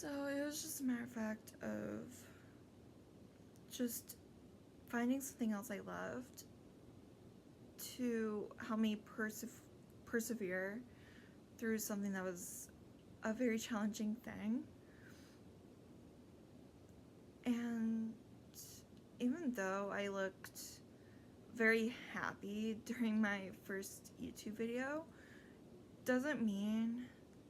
So it was just a matter of fact of just finding something else I loved to help me persevere through something that was a very challenging thing. And even though I looked very happy during my first YouTube video, doesn't mean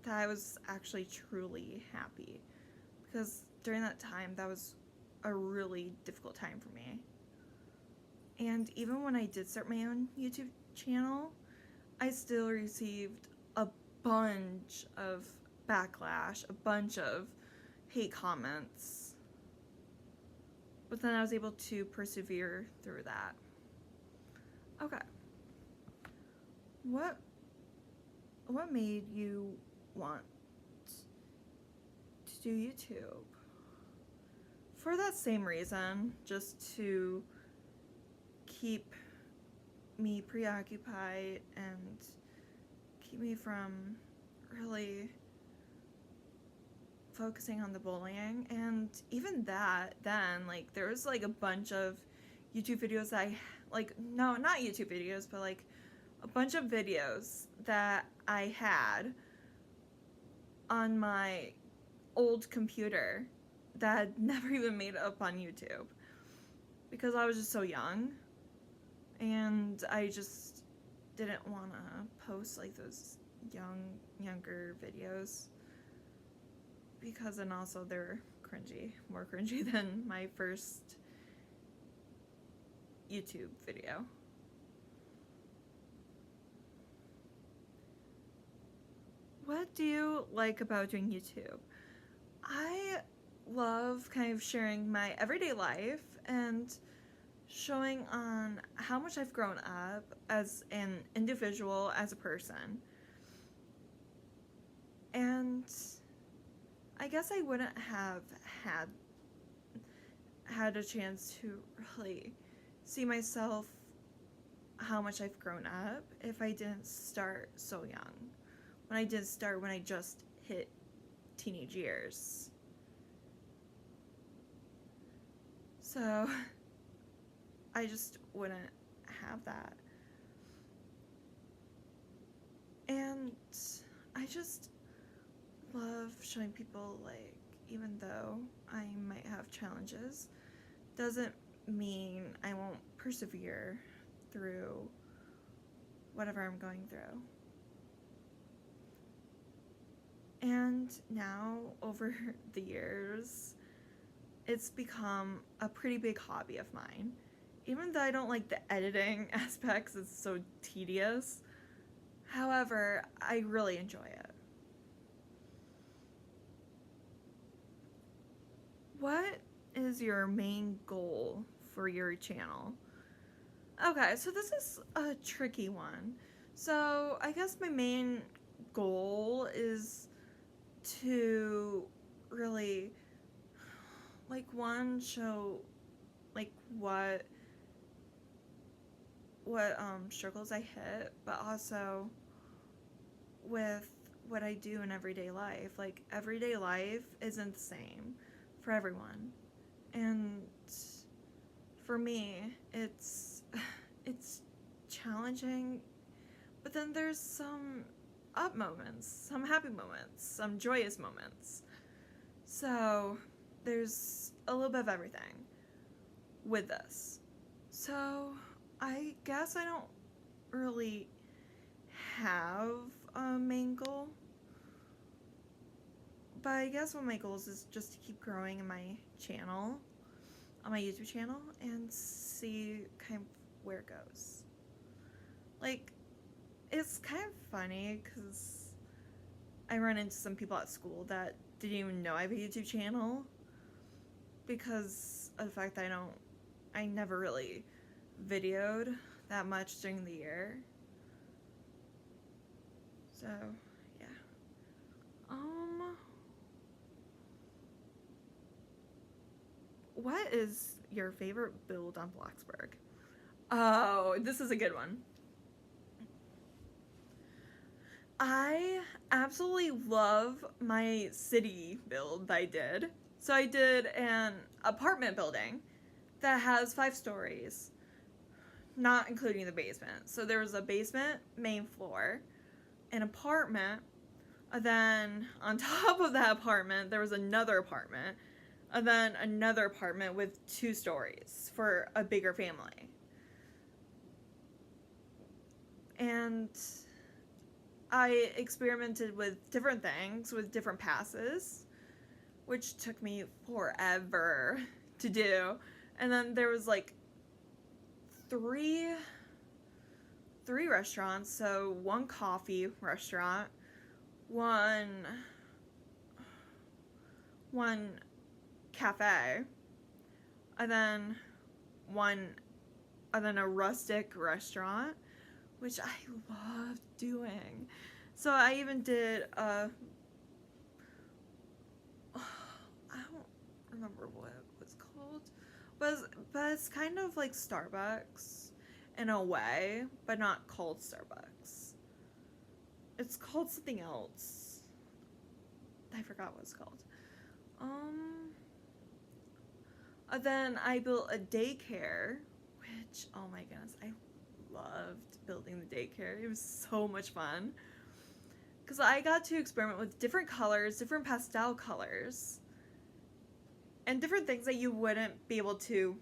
that I was actually truly happy, because during that time that was a really difficult time for me. And even when I did start my own YouTube channel, I still received a bunch of backlash, a bunch of hate comments, but then I was able to persevere through that. Okay, what made you want to do YouTube? For that same reason, just to keep me preoccupied and keep me from really focusing on the bullying. And even that, then, like, there was like a bunch of YouTube videos that no, not YouTube videos, but like a bunch of videos that I had on my old computer that had never even made it up on YouTube, because I was just so young and I just didn't want to post like those younger videos, because then also they're more cringy than my first YouTube video. What do you like about doing YouTube? I love kind of sharing my everyday life and showing on how much I've grown up as an individual, as a person. And I guess I wouldn't have had a chance to really see myself how much I've grown up if I didn't start so young. When I did start when I just hit teenage years. So I just wouldn't have that. And I just love showing people, like, even though I might have challenges, doesn't mean I won't persevere through whatever I'm going through. And now, over the years, it's become a pretty big hobby of mine. Even though I don't like the editing aspects, it's so tedious. However, I really enjoy it. What is your main goal for your channel? Okay, so this is a tricky one. So I guess my main goal is to really, like, one, show like what struggles I hit, but also with what I do in everyday life. Like, everyday life isn't the same for everyone, and for me it's challenging, but then there's some up moments, some happy moments, some joyous moments. So there's a little bit of everything with this. So I guess I don't really have a main goal, but I guess one of my goals is just to keep growing in my channel, on my YouTube channel, and see kind of where it goes. Like, it's kind of funny because I run into some people at school that didn't even know I have a YouTube channel because of the fact that I never really videoed that much during the year. So, yeah. What is your favorite build on Bloxburg? Oh, this is a good one. I absolutely love my city build that I did. So I did an apartment building that has 5 stories, not including the basement. So there was a basement, main floor, an apartment, and then on top of that apartment, there was another apartment, and then another apartment with 2 stories for a bigger family. And I experimented with different things, with different passes, which took me forever to do. And then there was like three restaurants. So one coffee restaurant, one cafe, and then a rustic restaurant, which I loved doing. So I even did I don't remember what it was called, but it's kind of like Starbucks in a way, but not called Starbucks. It's called something else. I forgot what it's called. Then I built a daycare, which, oh my goodness, I loved building the daycare. It was so much fun. Because I got to experiment with different colors, different pastel colors, and different things that you wouldn't be able to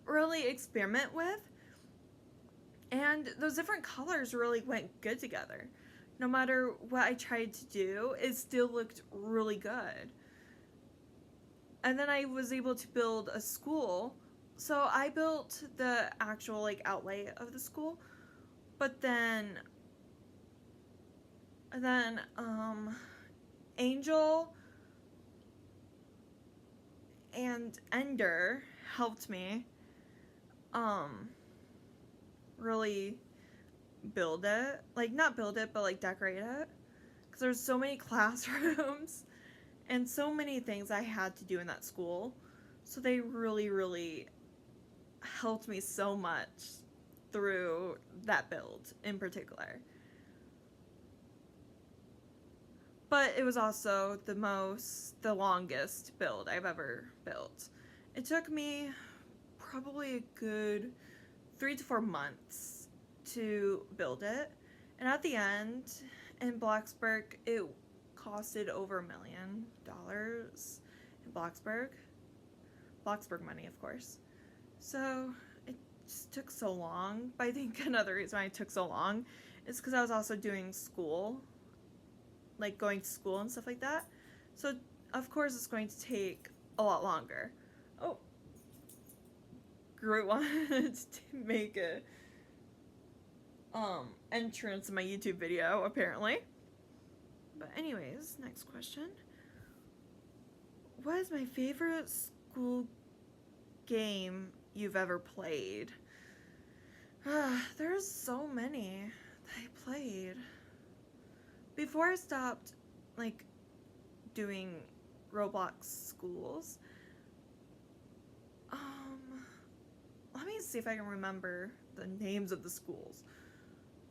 really experiment with. And those different colors really went good together. No matter what I tried to do, it still looked really good. And then I was able to build a school. So I built the actual like outlay of the school, but then Angel and Ender helped me really build it. Like, not build it, but like decorate it. Because there's so many classrooms and so many things I had to do in that school. So they really, really helped me so much through that build in particular. But it was also the longest build I've ever built. It took me probably a good 3 to 4 months to build it. And at the end, in Bloxburg, it costed over $1 million in Bloxburg. Bloxburg money, of course. So it just took so long. But I think another reason why it took so long is because I was also doing school, like going to school and stuff like that. So of course it's going to take a lot longer. Oh, Groot wanted to make a entrance in my YouTube video, apparently. But anyways, next question. What is my favorite school game you've ever played? There's so many that I played. Before I stopped, like, doing Roblox schools, let me see if I can remember the names of the schools.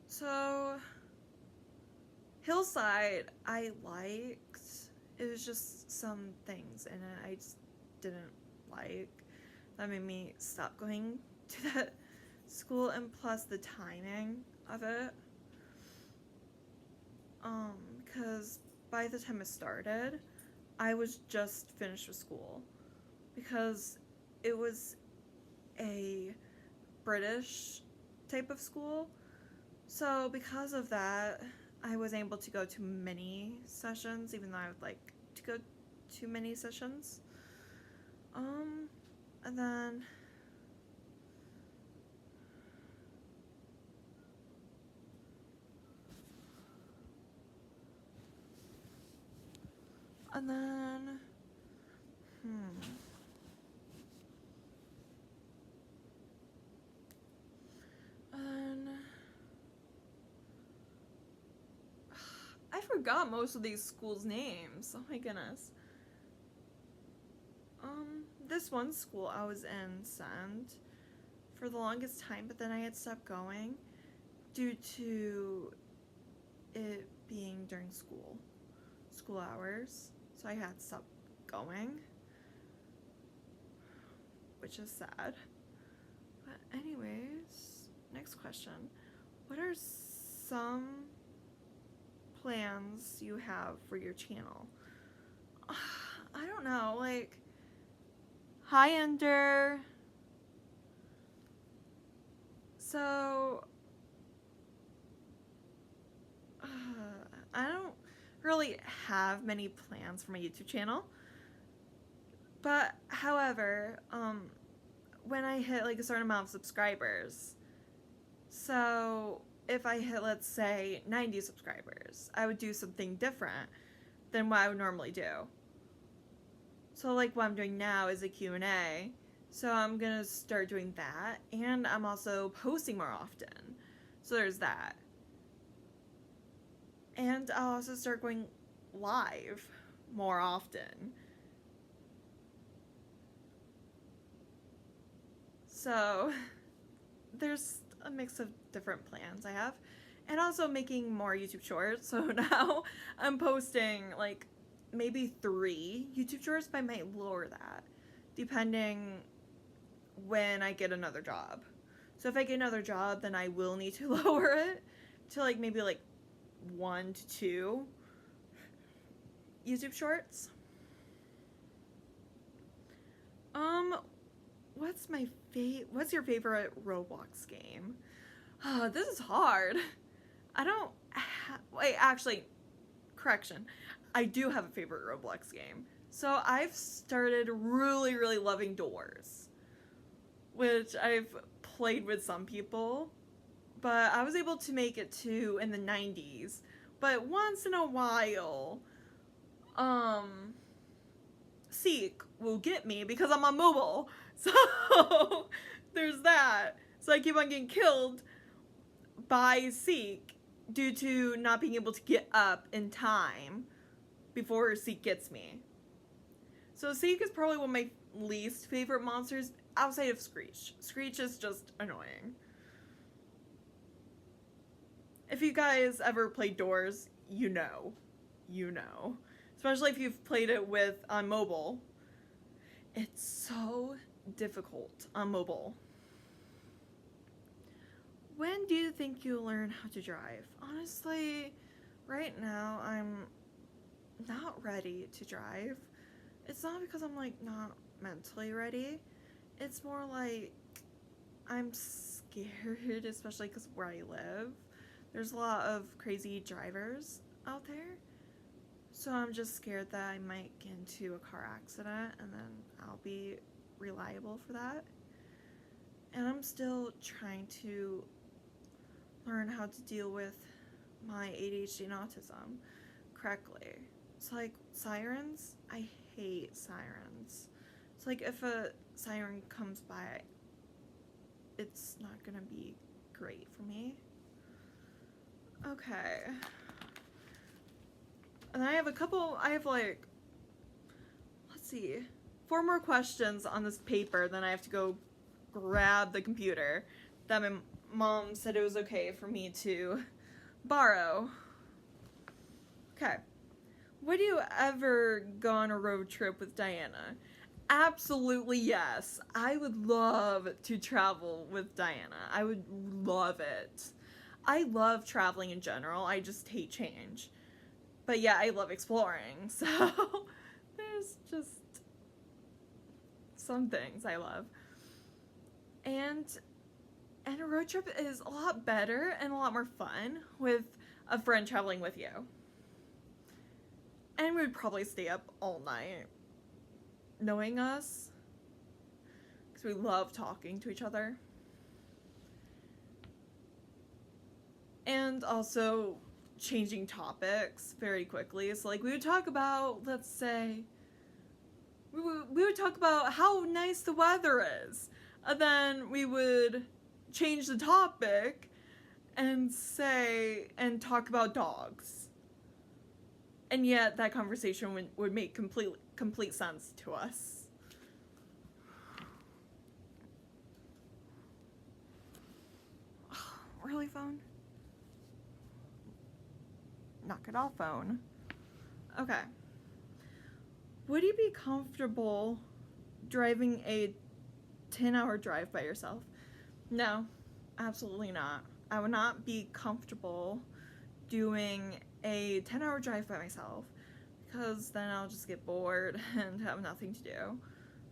So, Hillside, I liked. It was just some things in it I just didn't like. That made me stop going to that school, and plus the timing of it. Because by the time it started, I was just finished with school. Because it was a British type of school. So because of that, I was able to go to many sessions, even though I would like to go to many sessions. And then I forgot most of these schools' names. Oh my goodness. This one school I was in sent for the longest time, but then I had stopped going due to it being during school hours, so I had to stop going, which is sad. But anyways, next question. What are some plans you have for your channel? I don't know, like, hi Ender. So, I don't really have many plans for my YouTube channel. But, however, when I hit like a certain amount of subscribers, so if I hit, let's say, 90 subscribers, I would do something different than what I would normally do. So like what I'm doing now is a Q&A. So I'm gonna start doing that, and I'm also posting more often. So there's that. And I'll also start going live more often. So there's a mix of different plans I have. And also making more YouTube shorts. So now I'm posting like maybe 3 YouTube shorts, but I might lower that depending when I get another job. So if I get another job, then I will need to lower it to like maybe like 1 to 2 YouTube shorts. What's your favorite Roblox game? This is hard. I don't wait, actually, correction. I do have a favorite Roblox game. So I've started really loving Doors, which I've played with some people, but I was able to make it to in the 90s. But once in a while, Seek will get me because I'm on mobile. So there's that. So I keep on getting killed by Seek due to not being able to get up in time before Seek gets me. So Seek is probably one of my least favorite monsters outside of Screech. Screech is just annoying. If you guys ever played Doors, you know. Especially if you've played it on mobile. It's so difficult on mobile. When do you think you'll learn how to drive? Honestly, right now I'm not ready to drive. It's not because I'm like not mentally ready. It's more like I'm scared, especially because where I live, there's a lot of crazy drivers out there. So I'm just scared that I might get into a car accident and then I'll be reliable for that. And I'm still trying to learn how to deal with my ADHD and autism correctly. So like sirens, I hate sirens. It's like if a siren comes by, it's not gonna be great for me. Okay. And I have like, let's see, 4 more questions on this paper, then I have to go grab the computer that my mom said it was okay for me to borrow. Okay. Would you ever go on a road trip with Diana? Absolutely yes. I would love to travel with Diana. I would love it. I love traveling in general. I just hate change. But yeah, I love exploring. So there's just some things I love. And a road trip is a lot better and a lot more fun with a friend traveling with you. And we'd probably stay up all night knowing us because we love talking to each other. And also changing topics very quickly. So like we would talk about, let's say, we would talk about how nice the weather is. And then we would change the topic and talk about dogs. And yet that conversation would make complete sense to us. Really, phone? knock it off phone. Okay. Would you be comfortable driving a 10-hour drive by yourself? No, absolutely not. I would not be comfortable doing a 10-hour drive by myself because then I'll just get bored and have nothing to do.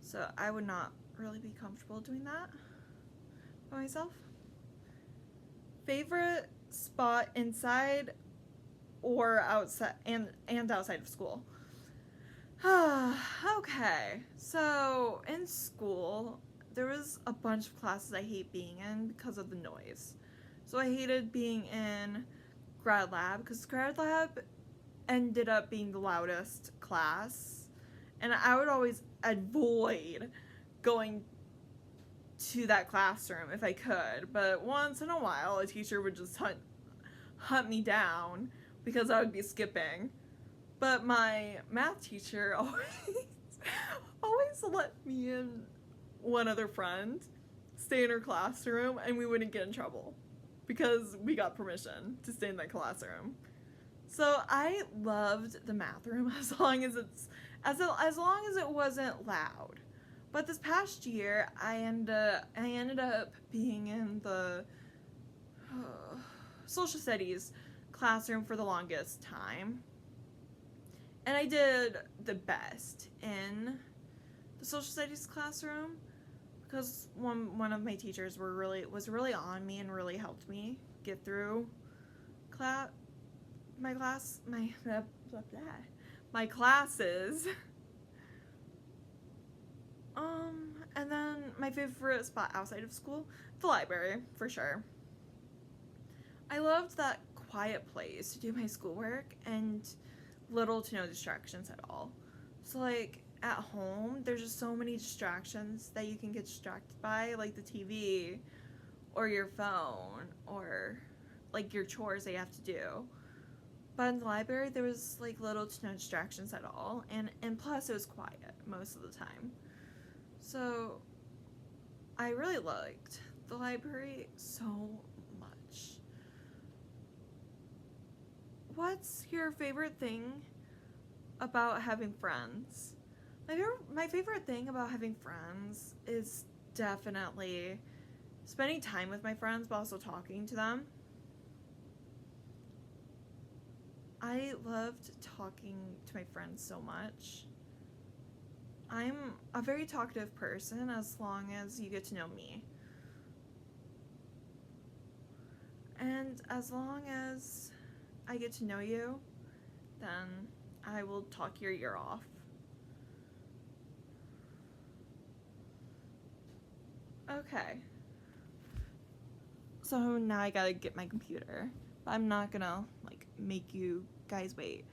So I would not really be comfortable doing that by myself. Favorite spot inside or outside and outside of school? Okay, so in school, there was a bunch of classes I hate being in because of the noise. So I hated being in grad lab because grad lab ended up being the loudest class, and I would always avoid going to that classroom if I could, but once in a while a teacher would just hunt me down because I would be skipping. But my math teacher always let me and one other friend stay in her classroom and we wouldn't get in trouble because we got permission to stay in that classroom. So I loved the math room as long as it wasn't loud. But this past year, I ended up being in the social studies classroom for the longest time. And I did the best in the social studies classroom because one of my teachers was really on me and really helped me get through my classes. And then my favorite spot outside of school, the library, for sure. I loved that quiet place to do my schoolwork and little to no distractions at all. So like at home, there's just so many distractions that you can get distracted by, like the TV or your phone or like your chores that you have to do. But in the library, there was like little to no distractions at all, and plus it was quiet most of the time. So I really liked the library so much. What's your favorite thing about having friends? My favorite thing about having friends is definitely spending time with my friends, but also talking to them. I loved talking to my friends so much. I'm a very talkative person as long as you get to know me. And as long as I get to know you, then I will talk your ear off. Okay. So now I gotta get my computer. But I'm not gonna, like, make you guys wait.